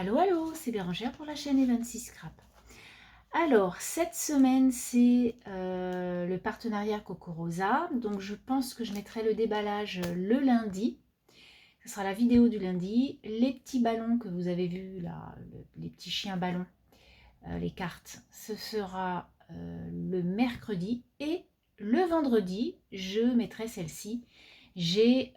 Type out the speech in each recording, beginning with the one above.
Allô, allô, c'est Bérangère pour la chaîne Evan6 Scrap. Alors, cette semaine, c'est le partenariat Coco Rosa. Donc, je pense que je mettrai le déballage le lundi. Ce sera la vidéo du lundi. Les petits ballons que vous avez vus, là, les petits chiens ballons, les cartes, ce sera le mercredi. Et le vendredi, je mettrai celle-ci. J'ai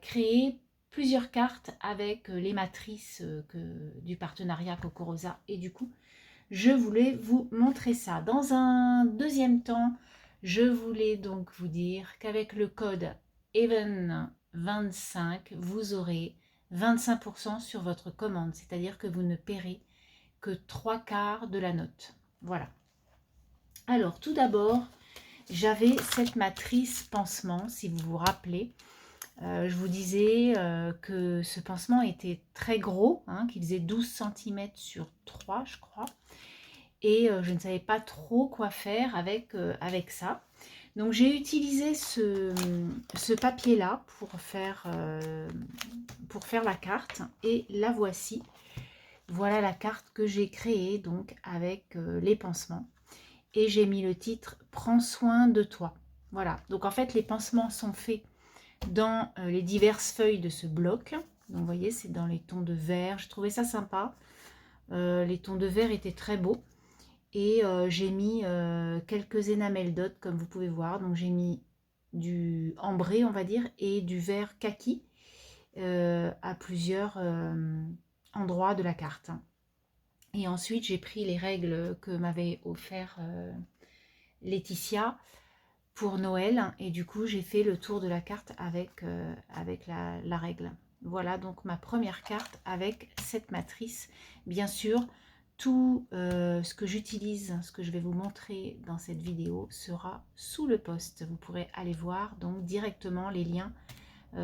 créé plusieurs cartes avec les matrices du partenariat Coco Rosa. Et du coup, je voulais vous montrer ça. Dans un deuxième temps, je voulais donc vous dire qu'avec le code EVEN25, vous aurez 25% sur votre commande. C'est-à-dire que vous ne paierez que 3/4 de la note. Voilà. Alors, tout d'abord, j'avais cette matrice pansement, si vous vous rappelez. Je vous disais que ce pansement était très gros, hein, qu'il faisait 12 cm sur 3, je crois. Et je ne savais pas trop quoi faire avec ça. Donc j'ai utilisé ce papier-là pour faire la carte. Et la voici. Voilà la carte que j'ai créée donc avec les pansements. Et j'ai mis le titre « Prends soin de toi ». Voilà, donc en fait les pansements sont faits dans les diverses feuilles de ce bloc. Donc vous voyez, c'est dans les tons de vert. Je trouvais ça sympa. Les tons de vert étaient très beaux. Et j'ai mis quelques enamel dots, comme vous pouvez voir. Donc j'ai mis du ambré, on va dire, et du vert kaki à plusieurs endroits de la carte. Et ensuite, j'ai pris les règles que m'avait offert Laetitia pour Noël. Et du coup, j'ai fait le tour de la carte avec la règle. Voilà donc ma première carte avec cette matrice. Bien sûr, tout ce que j'utilise, ce que je vais vous montrer dans cette vidéo sera sous le post. Vous pourrez aller voir donc directement les liens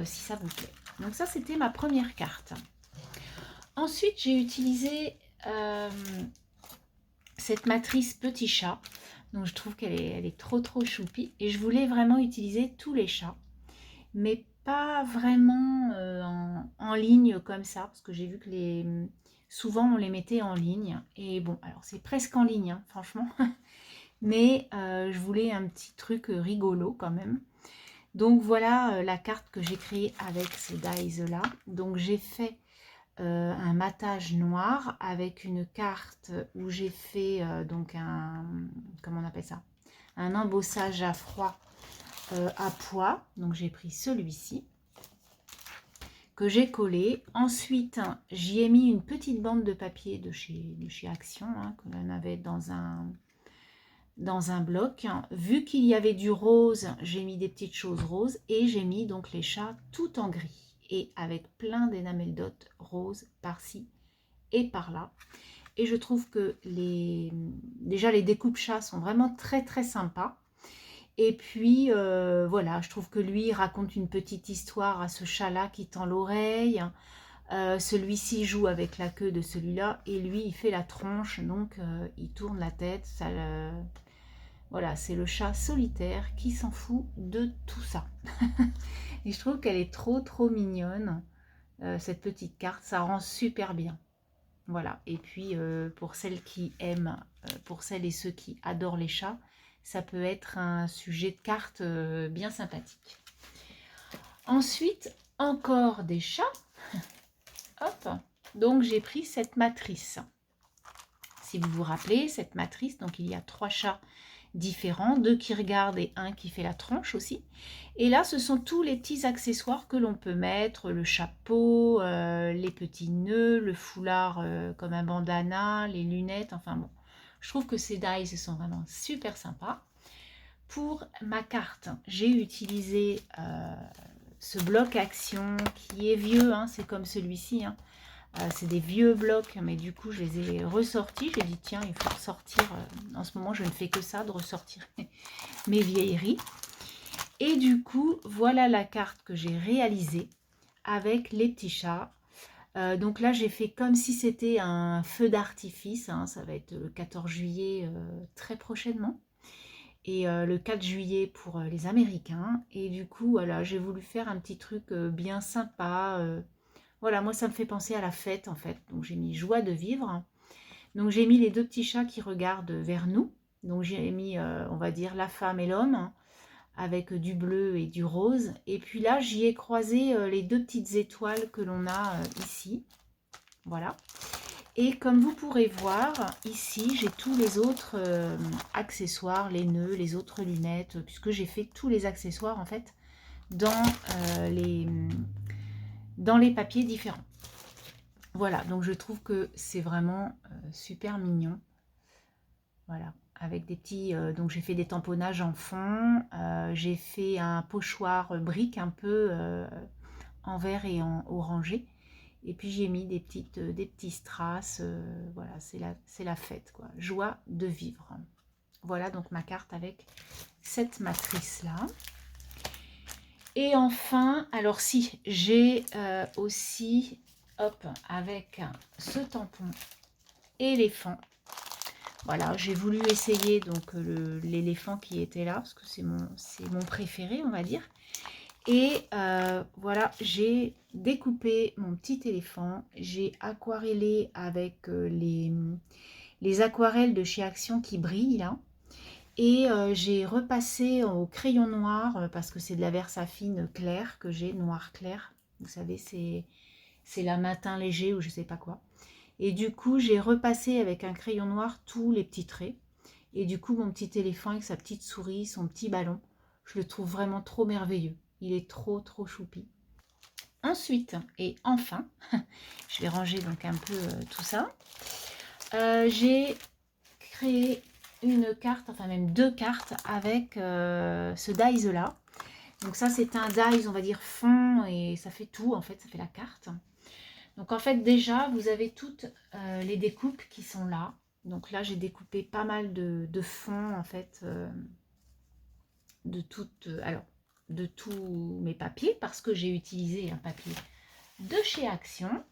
si ça vous plaît. Donc ça, c'était ma première carte. Ensuite, j'ai utilisé cette matrice petit chat. Donc je trouve qu'elle est trop choupie. Et je voulais vraiment utiliser tous les chats. Mais pas vraiment en ligne comme ça. Parce que j'ai vu que souvent on les mettait en ligne. Et bon, alors c'est presque en ligne, hein, franchement. Mais je voulais un petit truc rigolo quand même. Donc voilà la carte que j'ai créée avec ces dies là. Donc j'ai fait un matage noir avec une carte où j'ai fait donc comment on appelle ça, un embossage à froid à poids. Donc j'ai pris celui-ci que j'ai collé. Ensuite j'y ai mis une petite bande de papier de chez Action, hein, que l'on avait dans un bloc. Vu qu'il y avait du rose, j'ai mis des petites choses roses et j'ai mis donc les chats tout en gris et avec plein d'énamel dots roses par-ci et par-là. Et je trouve que déjà les découpes chats sont vraiment très sympas. Et puis voilà, je trouve que lui raconte une petite histoire à ce chat-là qui tend l'oreille. Celui-ci joue avec la queue de celui-là et lui il fait la tronche, donc il tourne la tête. Ça, voilà, c'est le chat solitaire qui s'en fout de tout ça. Et je trouve qu'elle est trop mignonne, cette petite carte. Ça rend super bien. Voilà, et puis pour celles qui aiment, pour celles et ceux qui adorent les chats, ça peut être un sujet de carte bien sympathique. Ensuite, encore des chats. Hop, donc j'ai pris cette matrice. Si vous vous rappelez, cette matrice, donc il y a 3 chats différents, 2 qui regardent et 1 qui fait la tronche aussi. Et là, ce sont tous les petits accessoires que l'on peut mettre, le chapeau, les petits nœuds, le foulard comme un bandana, les lunettes, enfin bon. Je trouve que ces dies sont vraiment super sympas. Pour ma carte, j'ai utilisé ce bloc action qui est vieux, hein, c'est comme celui-ci, hein. C'est des vieux blocs, mais du coup je les ai ressortis. J'ai dit tiens, il faut ressortir. En ce moment je ne fais que ça, de ressortir mes vieilleries. Et du coup voilà la carte que j'ai réalisée avec les petits chats. Donc là j'ai fait comme si c'était un feu d'artifice, hein. Ça va être le 14 juillet très prochainement. Et le 4 juillet pour les Américains. Et du coup voilà, j'ai voulu faire un petit truc bien sympa. Voilà, moi ça me fait penser à la fête en fait. Donc j'ai mis joie de vivre. Donc j'ai mis les deux petits chats qui regardent vers nous. Donc j'ai mis, on va dire, la femme et l'homme avec du bleu et du rose. Et puis là, j'y ai croisé les deux petites étoiles que l'on a ici. Voilà. Et comme vous pourrez voir, ici, j'ai tous les autres accessoires, les nœuds, les autres lunettes, puisque j'ai fait tous les accessoires, en fait, dans, dans les papiers différents. Voilà, donc je trouve que c'est vraiment super mignon. Voilà, avec des petits... donc j'ai fait des tamponnages en fond, j'ai fait un pochoir brique un peu en vert et en orangé. Et puis j'ai mis des petits strass, voilà, c'est la fête, quoi. Joie de vivre. Voilà donc ma carte avec cette matrice-là. Et enfin, alors si, j'ai aussi, hop, avec ce tampon éléphant. Voilà, j'ai voulu essayer donc l'éléphant qui était là, parce que c'est mon préféré, on va dire. Et voilà, j'ai découpé mon petit éléphant, j'ai aquarellé avec les aquarelles de chez Action qui brillent là. Et j'ai repassé au crayon noir, parce que c'est de la Versafine claire que j'ai, noir clair. Vous savez, c'est la matin léger ou je sais pas quoi. Et du coup, j'ai repassé avec un crayon noir tous les petits traits. Et du coup, mon petit éléphant avec sa petite souris, son petit ballon, je le trouve vraiment trop merveilleux. Il est trop choupi. Ensuite, et enfin, je vais ranger donc un peu tout ça. J'ai créé une carte, enfin même deux cartes avec ce dies là. Donc ça, c'est un dies, on va dire fond, et ça fait tout, en fait, ça fait la carte. Donc en fait, déjà, vous avez toutes les découpes qui sont là. Donc là, j'ai découpé pas mal de fonds, en fait, de tous mes papiers, parce que j'ai utilisé un papier de chez Action.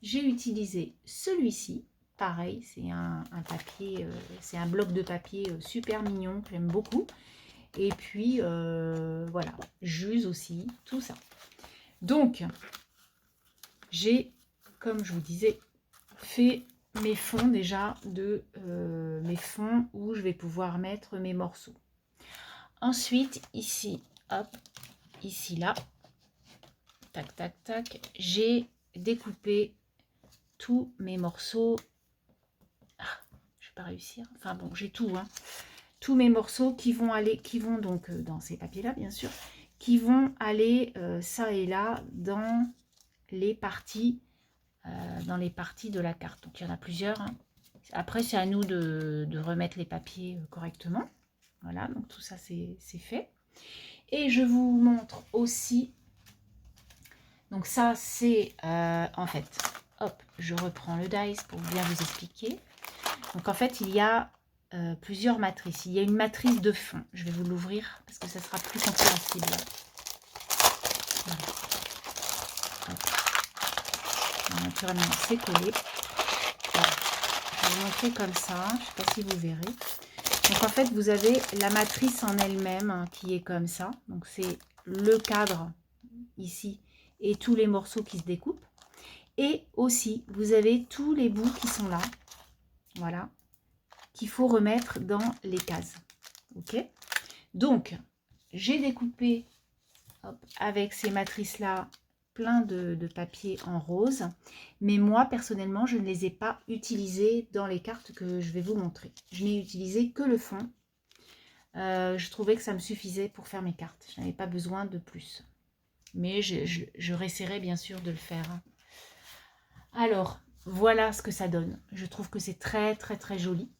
J'ai utilisé celui-ci. Pareil, c'est un papier, c'est un bloc de papier super mignon, que j'aime beaucoup. Et puis, voilà, j'use aussi, tout ça. Donc, j'ai, comme je vous disais, fait mes fonds déjà mes fonds où je vais pouvoir mettre mes morceaux. Ensuite, ici, hop, ici, là, tac, tac, tac, j'ai découpé tous mes morceaux. Ah, je vais pas réussir. Enfin bon, j'ai tout, hein. Tous mes morceaux qui vont donc dans ces papiers-là, bien sûr, qui vont aller ça et là dans les parties de la carte. Donc il y en a plusieurs, hein. Après, c'est à nous de remettre les papiers correctement. Voilà, donc tout ça, c'est fait. Et je vous montre aussi, donc ça, c'est en fait, hop, je reprends le dice pour bien vous expliquer. Donc en fait, il y a plusieurs matrices. Il y a une matrice de fond. Je vais vous l'ouvrir parce que ça sera plus compréhensible. Voilà. Naturellement, c'est collé. Voilà. Je vais vous montrer comme ça. Je ne sais pas si vous verrez. Donc en fait, vous avez la matrice en elle-même, hein, qui est comme ça. Donc c'est le cadre ici et tous les morceaux qui se découpent. Et aussi, vous avez tous les bouts qui sont là. Voilà. Qu'il faut remettre dans les cases. Ok, donc j'ai découpé, hop, avec ces matrices là plein de papier en rose, mais moi personnellement je ne les ai pas utilisés dans les cartes que je vais vous montrer. Je n'ai utilisé que le fond. Je trouvais que ça me suffisait pour faire mes cartes, je n'avais pas besoin de plus, mais je réessayerai bien sûr de le faire. Alors voilà ce que ça donne. Je trouve que c'est très joli.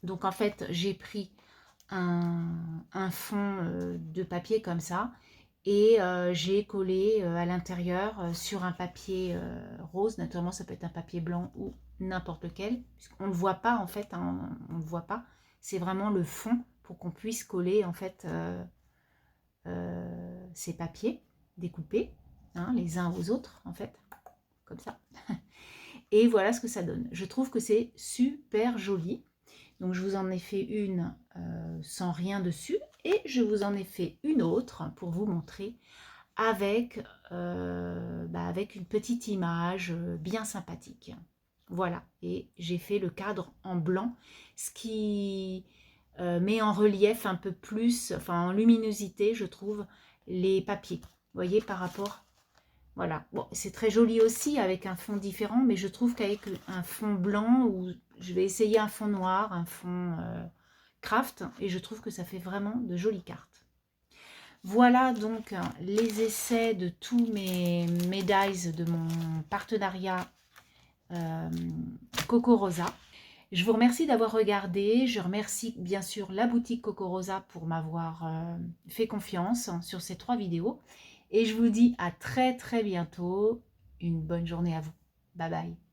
Donc en fait, j'ai pris un fond de papier comme ça et j'ai collé à l'intérieur sur un papier rose. Naturellement, ça peut être un papier blanc ou n'importe lequel. On ne le voit pas en fait, hein, on ne le voit pas. C'est vraiment le fond pour qu'on puisse coller en fait ces papiers découpés, hein, les uns aux autres en fait, comme ça. Et voilà ce que ça donne. Je trouve que c'est super joli. Donc je vous en ai fait une sans rien dessus et je vous en ai fait une autre pour vous montrer avec, avec une petite image bien sympathique. Voilà, et j'ai fait le cadre en blanc, ce qui met en relief un peu plus, enfin en luminosité, je trouve, les papiers. Vous voyez, par rapport, voilà. Bon, c'est très joli aussi avec un fond différent, mais je trouve qu'avec un fond blanc, ou je vais essayer un fond noir, un fond craft, et je trouve que ça fait vraiment de jolies cartes. Voilà donc les essais de tous mes dies de mon partenariat Coco Rosa. Je vous remercie d'avoir regardé. Je remercie bien sûr la boutique Coco Rosa pour m'avoir fait confiance sur ces 3 vidéos. Et je vous dis à très très bientôt. Une bonne journée à vous. Bye bye.